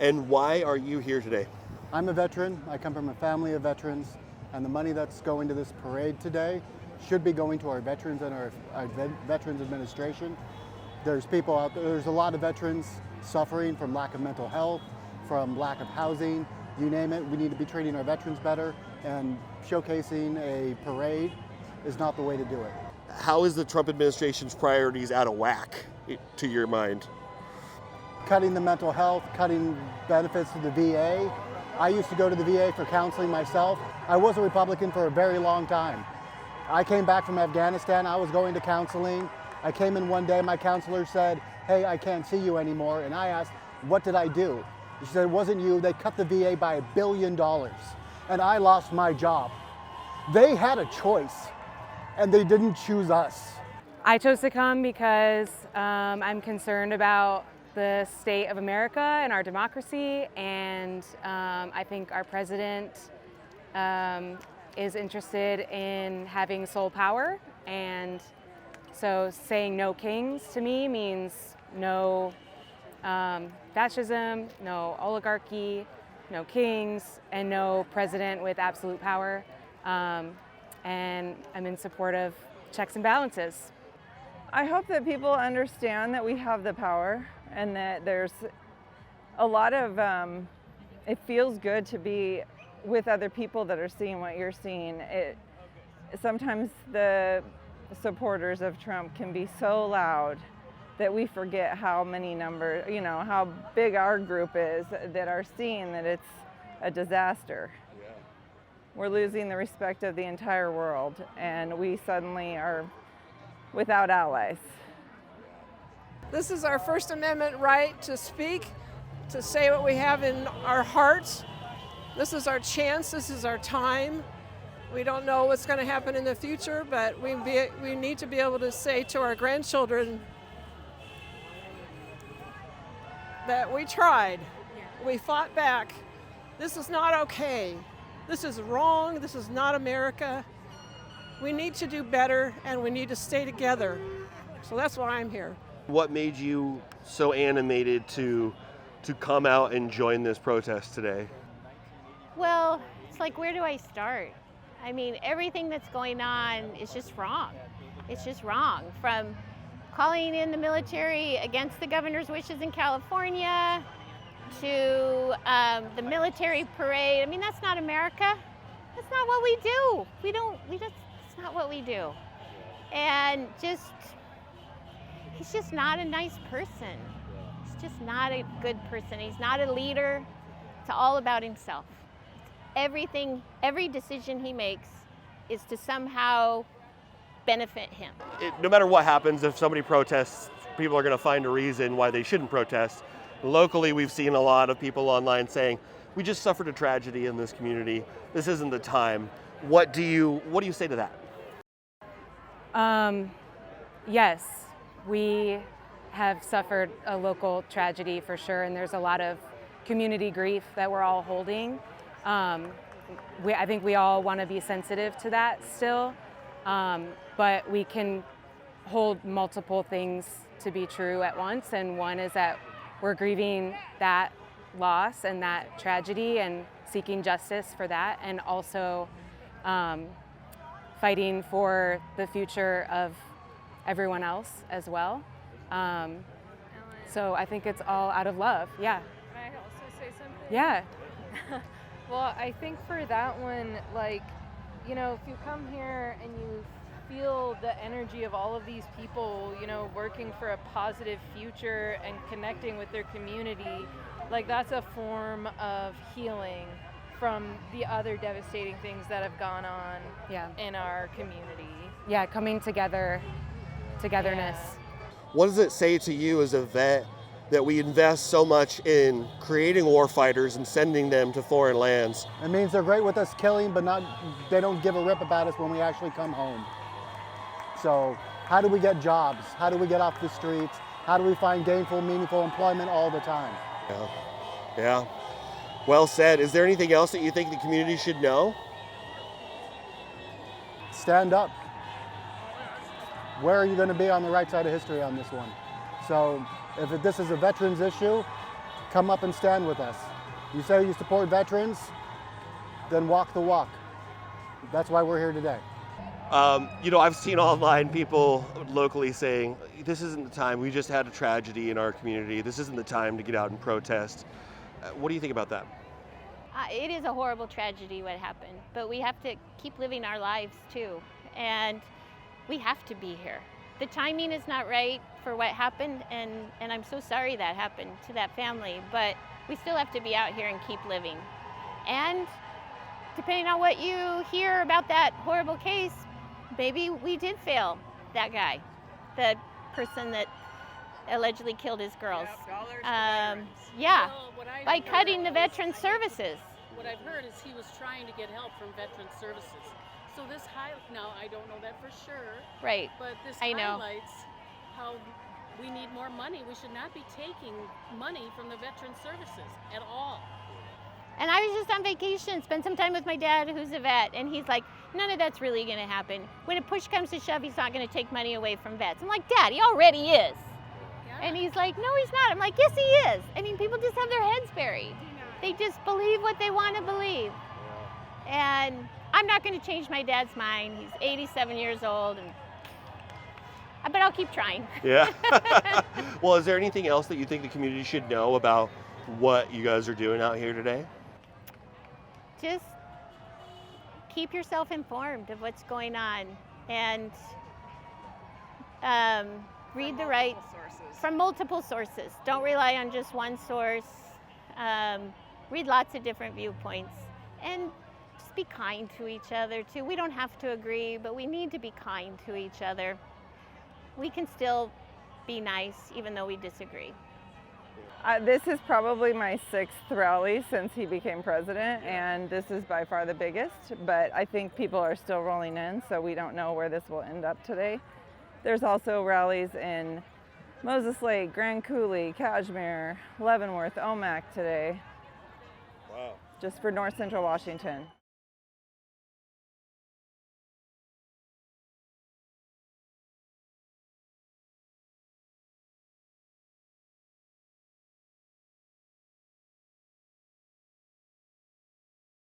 And why are you here today? I'm a veteran. I come from a family of veterans, and the money that's going to this parade today should be going to our veterans and our Veterans Administration. There's people out there, there's a lot of veterans suffering from lack of mental health, from lack of housing, you name it. We need to be treating our veterans better, and showcasing a parade is not the way to do it. How is the Trump administration's priorities out of whack, to your mind? Cutting the mental health, cutting benefits to the VA. I used to go to the VA for counseling myself. I was a Republican for a very long time. I came back from Afghanistan, I was going to counseling. I came in one day, my counselor said, "Hey, I can't see you anymore." And I asked, "What did I do?" She said, "It wasn't you, they cut the VA by $1 billion. And I lost my job." They had a choice, and they didn't choose us. I chose to come because I'm concerned about the state of America and our democracy, and I think our president is interested in having sole power, and so saying no kings to me means no fascism, no oligarchy, no kings, and no president with absolute power. And I'm in support of checks and balances. I hope that people understand that we have the power, and that there's a lot of, it feels good to be with other people that are seeing what you're seeing. Sometimes the supporters of Trump can be so loud that we forget how many numbers, how big our group is that are seeing that it's a disaster. Yeah. We're losing the respect of the entire world, and we suddenly are without allies. This is our First Amendment right to speak, to say what we have in our hearts. This is our chance, this is our time. We don't know what's going to happen in the future, but we need to be able to say to our grandchildren that we tried, we fought back. This is not okay. This is wrong, this is not America. We need to do better, and we need to stay together. So that's why I'm here. What made you so animated to come out and join this protest today? Well, it's like, where do I start? I mean, everything that's going on is just wrong. It's just wrong. From calling in the military against the governor's wishes in California to the military parade. I mean, that's not America. That's not what we do. It's not what we do. And he's just not a nice person. He's just not a good person. He's not a leader. It's all about himself. Every decision he makes is to somehow benefit him. No matter what happens, if somebody protests, people are going to find a reason why they shouldn't protest. Locally, we've seen a lot of people online saying, "We just suffered a tragedy in this community. This isn't the time." What do you say to that? Yes, we have suffered a local tragedy for sure, and there's a lot of community grief that we're all holding. I think we all want to be sensitive to that still, but we can hold multiple things to be true at once, and one is that we're grieving that loss and that tragedy and seeking justice for that, and also fighting for the future of everyone else as well. So I think it's all out of love. Yeah. Can I also say something? Yeah. Well, I think for that one, if you come here and you feel the energy of all of these people, working for a positive future and connecting with their community, that's a form of healing from the other devastating things that have gone on in our community. Yeah, coming together, togetherness. Yeah. What does it say to you as a vet that we invest so much in creating war fighters and sending them to foreign lands? It means they're great with us killing, but they don't give a rip about us when we actually come home. So how do we get jobs? How do we get off the streets? How do we find gainful, meaningful employment all the time? Yeah. Well said. Is there anything else that you think the community should know? Stand up. Where are you going to be on the right side of history on this one? So if this is a veterans issue, come up and stand with us. You say you support veterans, then walk the walk. That's why we're here today. I've seen online people locally saying, this isn't the time, we just had a tragedy in our community, this isn't the time to get out and protest. What do you think about that? It is a horrible tragedy what happened, but we have to keep living our lives too, and we have to be here. The timing is not right for what happened, and I'm so sorry that happened to that family, but we still have to be out here and keep living. And depending on what you hear about that horrible case, maybe we did fail that guy, the person that allegedly killed his girls. Yeah, by cutting the veteran services. What I've heard is he was trying to get help from veteran services. So this now I don't know that for sure. Right. But this I know. highlights how we need more money. We should not be taking money from the veteran services at all. And I was just on vacation, spent some time with my dad, who's a vet, and he's like, none of that's really going to happen. When a push comes to shove, he's not going to take money away from vets. I'm like, Dad, he already is. Yeah. And he's like, no, he's not. I'm like, yes, he is. I mean, people just have their heads buried. They just believe what they want to believe. And I'm not going to change my dad's mind. He's 87 years old, but I'll keep trying. Yeah. Well, is there anything else that you think the community should know about what you guys are doing out here today? Just keep yourself informed of what's going on, and read the right from multiple sources. Don't rely on just one source. Read lots of different viewpoints, and just be kind to each other too. We don't have to agree, but we need to be kind to each other. We can still be nice even though we disagree. This is probably my 6th rally since he became president, and this is by far the biggest, but I think people are still rolling in, so we don't know where this will end up today. There's also rallies in Moses Lake, Grand Coulee, Kashmir, Leavenworth, Omak today. Wow. Just for North Central Washington.